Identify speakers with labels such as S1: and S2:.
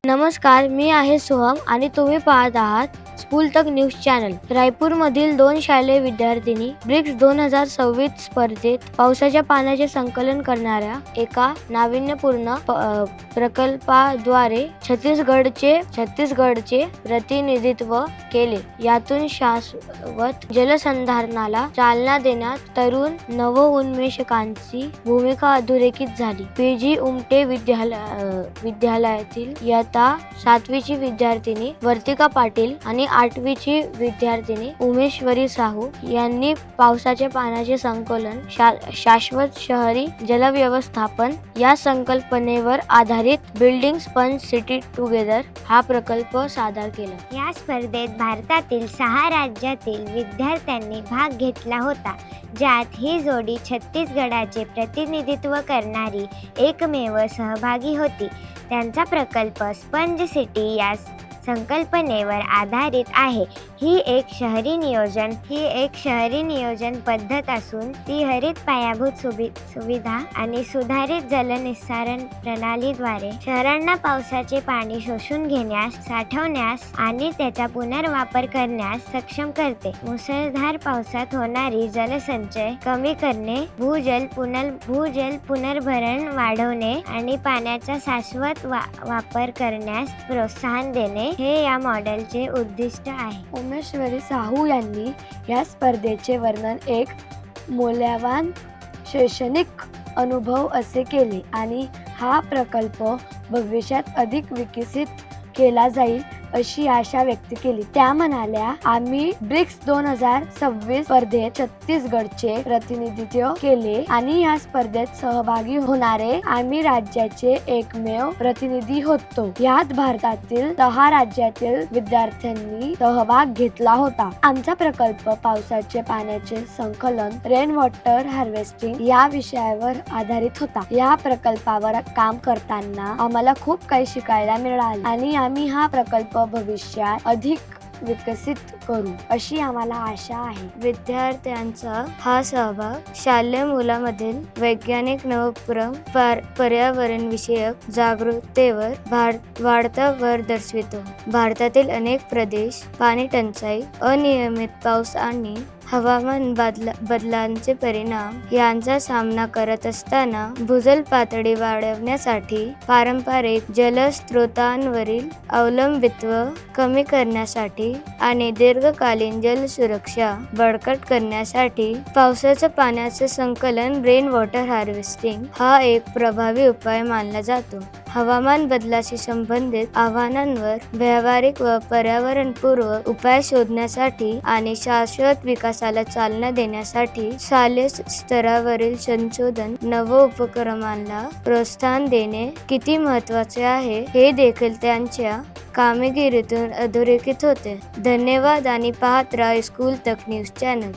S1: नमस्कार, मी आहे सोहम आणि तुम्ही पाहत आहात स्कूल तक न्यूज चॅनल। रायपूरमधील 2 शालेय विद्यार्थिनी ब्रिक्स 2026 स्पर्धेत पावसाच्या पाण्याचे संकलन करणाऱ्या एका नाविन्यपूर्ण प्रकल्पाद्वारे छत्तीसगडचे प्रतिनिधित्व केले। यातून शाश्वत जलसंधारणाला चालना देण्यात तरुण नवोन्मेषकांची भूमिका अधोरेखित झाली। पीजी उमटे विद्यालयातील इयत्ता 7वीची विद्यार्थिनी वर्तिका पाटील आणि 8वीची विद्यार्थिनी उमेश्वरी साहू यांनी पावसाच्या पाण्याचे संकलन शाश्वत शहरी जलव्यवस्थापन या संकल्पनेवर आधारित बिल्डिंग स्पंज सिटी टुगेदर हा प्रकल्प सादर केला।
S2: या स्पर्धेत भारतातील 6 राज्यातील विद्यार्थ्यांनी भाग घेतला होता, ज्यात ही जोडी छत्तीसगडाचे प्रतिनिधित्व करणारी एकमेव सहभागी होती। त्यांचा प्रकल्प स्पंज सिटी या संकल्पनेवर आधारित आहे। ही एक शहरी नियोजन पद्धत असून ती हरित पायाभूत सुविधा आणि सुधारित जलनिस्सारण प्रणालीद्वारे शहरांना पावसाचे पाणी शोषून घेण्यास, साठवण्यास आणि त्याचा पुनर्वापर करण्यास सक्षम करते। मुसळधार पावसात होणारी जलसंचय कमी करणे, भूजल पुनर्भरण वाढवणे आणि पाण्याचा शाश्वत वापर करण्यास प्रोत्साहन देणे हे या मॉडेलचे उद्दिष्ट आहे।
S1: उमेश्वरी साहू यांनी या स्पर्धेचे वर्णन एक मौल्यवान शैक्षणिक अनुभव असे केले आणि हा प्रकल्प भविष्यात अधिक विकसित केला जाईल अशी आशा व्यक्त केली। त्या म्हणाल्या, आम्ही ब्रिक्स 2026 स्पर्धेत छत्तीसगडचे प्रतिनिधित्व केले आणि या स्पर्धेत सहभागी होणारे आम्ही राज्याचे एकमेव प्रतिनिधी होतो। यात भारतातील 6 राज्यातील विद्यार्थ्यांनी सहभाग घेतला होता। आमचा प्रकल्प पावसाचे पाण्याचे संकलन रेन वॉटर हार्वेस्टिंग या विषयावर आधारित होता। या प्रकल्पावर काम करताना आम्हाला खूप काही शिकायला मिळाले आणि आम्ही हा प्रकल्प भविष्यात अधिक विकसित करू अशी आम्हाला आशा आहे।
S3: विद्यार्थ्यांचा हा सहभाग शालेय मुलांमधील वैज्ञानिक नवोपक्रम पर्यावरण विषयक जागरूकतेवर वाढता भर दर्शवितो। भारतातील अनेक प्रदेश पाणी टंचाई, अनियमित पाऊस आणि हवामान बदलांचे परिणाम यांचा सामना करत असताना भूजल पातळी वाढवण्यासाठी, पारंपरिक जलस्रोतांवरील अवलंबित्व कमी करण्यासाठी आणि दीर्घकालीन जलसुरक्षा बळकट करण्यासाठी पावसाच्या पाण्याचे संकलन रेन वॉटर हार्वेस्टिंग हा एक प्रभावी उपाय मानला जातो। हवामान बदलाशी संबंधित आव्हानांवर व्यावहारिक व पर्यावरणपूर्व उपाय शोधण्यासाठी आणि शाश्वत विकासाला चालना देण्यासाठी शालेय स्तरावरील संशोधन नवोपक्रमांना प्रोत्साहन देणे किती महत्त्वाचे आहे हे देखील त्यांच्या कामगिरीतून अधोरेखित होते। धन्यवाद आणि पाहत राहा स्कूल तक न्यूज चॅनल।